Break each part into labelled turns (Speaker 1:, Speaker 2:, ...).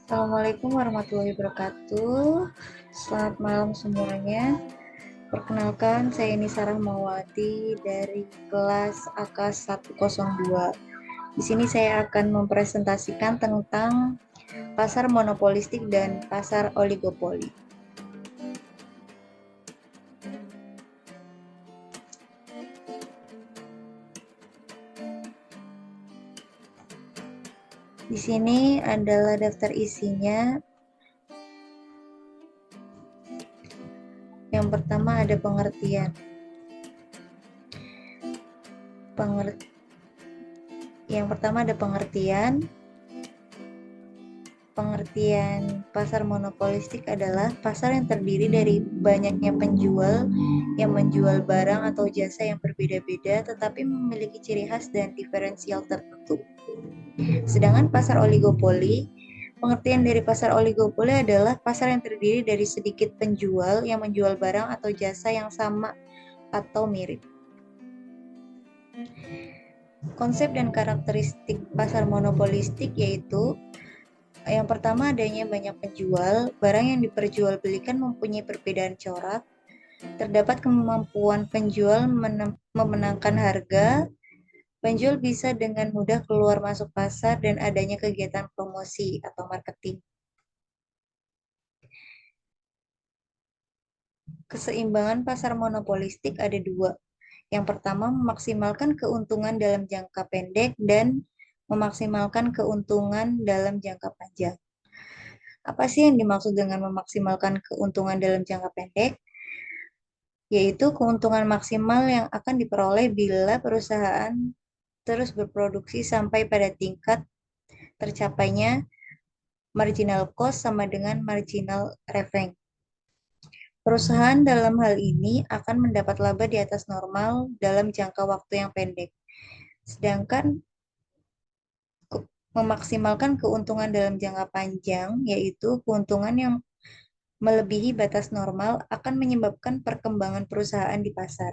Speaker 1: Assalamualaikum warahmatullahi wabarakatuh. Selamat malam semuanya. Perkenalkan, saya Nisa Rahmawati dari kelas AK 102. Di sini saya akan mempresentasikan tentang pasar monopolistik dan pasar oligopoli. Di sini adalah daftar isinya. Yang pertama ada pengertian. Yang pertama ada pengertian. Pengertian pasar monopolistik adalah pasar yang terdiri dari banyaknya penjual yang menjual barang atau jasa yang berbeda-beda tetapi memiliki ciri khas dan diferensial tertentu. Sedangkan pasar oligopoli, pengertian dari pasar oligopoli adalah pasar yang terdiri dari sedikit penjual yang menjual barang atau jasa yang sama atau mirip. Konsep dan karakteristik pasar monopolistik yaitu yang pertama, adanya banyak penjual. Barang yang diperjualbelikan mempunyai perbedaan corak. Terdapat kemampuan penjual memenangkan harga. Penjual bisa dengan mudah keluar masuk pasar dan adanya kegiatan promosi atau marketing. Keseimbangan pasar monopolistik ada dua. Yang pertama, memaksimalkan keuntungan dalam jangka pendek dan memaksimalkan keuntungan dalam jangka panjang. Apa sih yang dimaksud dengan memaksimalkan keuntungan dalam jangka pendek? Yaitu keuntungan maksimal yang akan diperoleh bila perusahaan terus berproduksi sampai pada tingkat tercapainya marginal cost sama dengan marginal revenue. Perusahaan dalam hal ini akan mendapat laba di atas normal dalam jangka waktu yang pendek. Sedangkan memaksimalkan keuntungan dalam jangka panjang, yaitu keuntungan yang melebihi batas normal akan menyebabkan perkembangan perusahaan di pasar.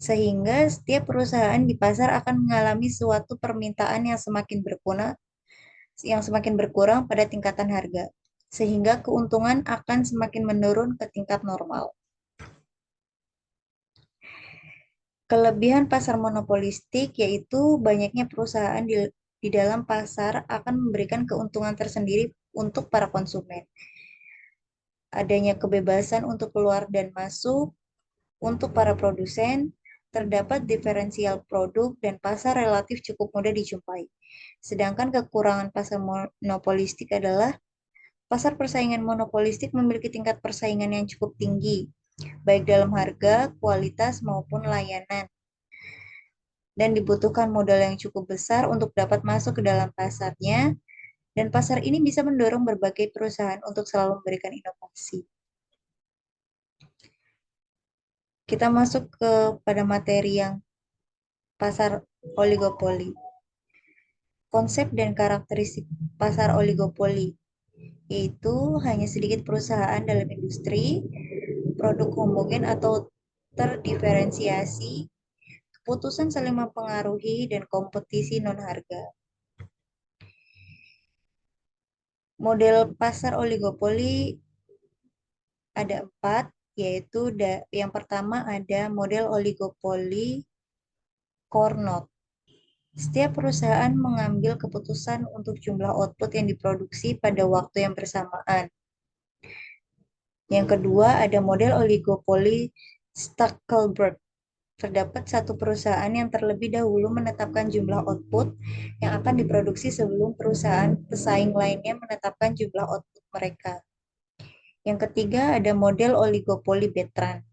Speaker 1: Sehingga setiap perusahaan di pasar akan mengalami suatu permintaan yang semakin berkurang pada tingkatan harga, sehingga keuntungan akan semakin menurun ke tingkat normal. Kelebihan pasar monopolistik yaitu banyaknya perusahaan di dalam pasar akan memberikan keuntungan tersendiri untuk para konsumen. Adanya kebebasan untuk keluar dan masuk untuk para produsen, terdapat diferensial produk dan pasar relatif cukup mudah dijumpai. Sedangkan kekurangan pasar monopolistik adalah pasar persaingan monopolistik memiliki tingkat persaingan yang cukup tinggi, baik dalam harga, kualitas, maupun layanan. Dan dibutuhkan modal yang cukup besar untuk dapat masuk ke dalam pasarnya, dan pasar ini bisa mendorong berbagai perusahaan untuk selalu memberikan inovasi. Kita masuk pada materi yang pasar oligopoli. Konsep dan karakteristik pasar oligopoli yaitu hanya sedikit perusahaan dalam industri, produk homogen atau terdiferensiasi, keputusan saling mempengaruhi, dan kompetisi non-harga. Model pasar oligopoli ada 4, yaitu yang pertama ada model oligopoli Carnot. Setiap perusahaan mengambil keputusan untuk jumlah output yang diproduksi pada waktu yang bersamaan. Yang kedua ada model oligopoli Stackelberg. Terdapat satu perusahaan yang terlebih dahulu menetapkan jumlah output yang akan diproduksi sebelum perusahaan pesaing lainnya menetapkan jumlah output mereka. Yang ketiga ada model oligopoli Bertrand.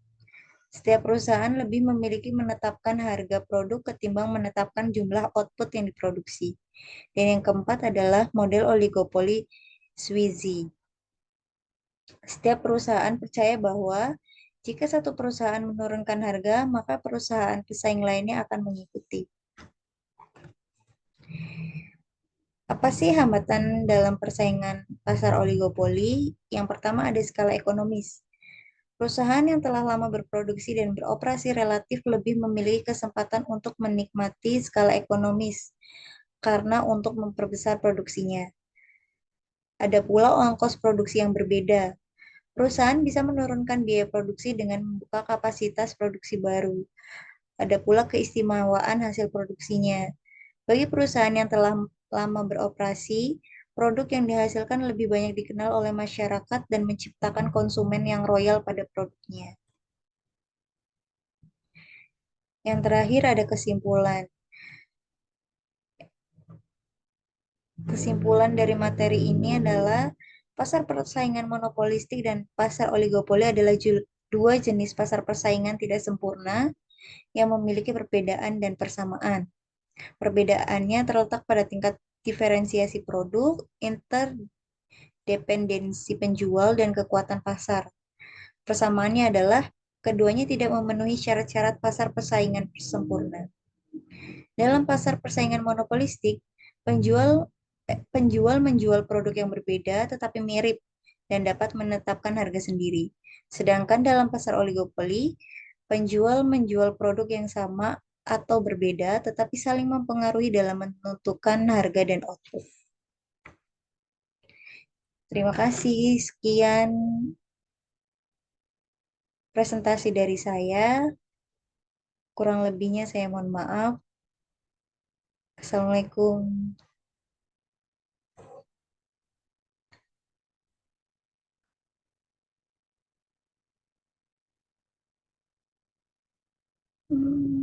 Speaker 1: Setiap perusahaan lebih memiliki menetapkan harga produk ketimbang menetapkan jumlah output yang diproduksi. Dan yang keempat adalah model oligopoli Sweezy. Setiap perusahaan percaya bahwa jika satu perusahaan menurunkan harga, maka perusahaan pesaing lainnya akan mengikuti. Apa sih hambatan dalam persaingan pasar oligopoli? Yang pertama ada skala ekonomis. Perusahaan yang telah lama berproduksi dan beroperasi relatif lebih memiliki kesempatan untuk menikmati skala ekonomis karena untuk memperbesar produksinya. Ada pula ongkos produksi yang berbeda. Perusahaan bisa menurunkan biaya produksi dengan membuka kapasitas produksi baru. Ada pula keistimewaan hasil produksinya. Bagi perusahaan yang telah lama beroperasi, produk yang dihasilkan lebih banyak dikenal oleh masyarakat dan menciptakan konsumen yang royal pada produknya. Yang terakhir ada kesimpulan. Kesimpulan dari materi ini adalah pasar persaingan monopolistik dan pasar oligopoli adalah dua jenis pasar persaingan tidak sempurna yang memiliki perbedaan dan persamaan. Perbedaannya terletak pada tingkat diferensiasi produk, interdependensi penjual, dan kekuatan pasar. Persamaannya adalah keduanya tidak memenuhi syarat-syarat pasar persaingan sempurna. Dalam pasar persaingan monopolistik, penjual menjual produk yang berbeda tetapi mirip dan dapat menetapkan harga sendiri. Sedangkan dalam pasar oligopoli, penjual menjual produk yang sama atau berbeda tetapi saling mempengaruhi dalam menentukan harga dan output. Terima kasih. Sekian presentasi dari saya. Kurang lebihnya saya mohon maaf. Assalamualaikum. Hmm.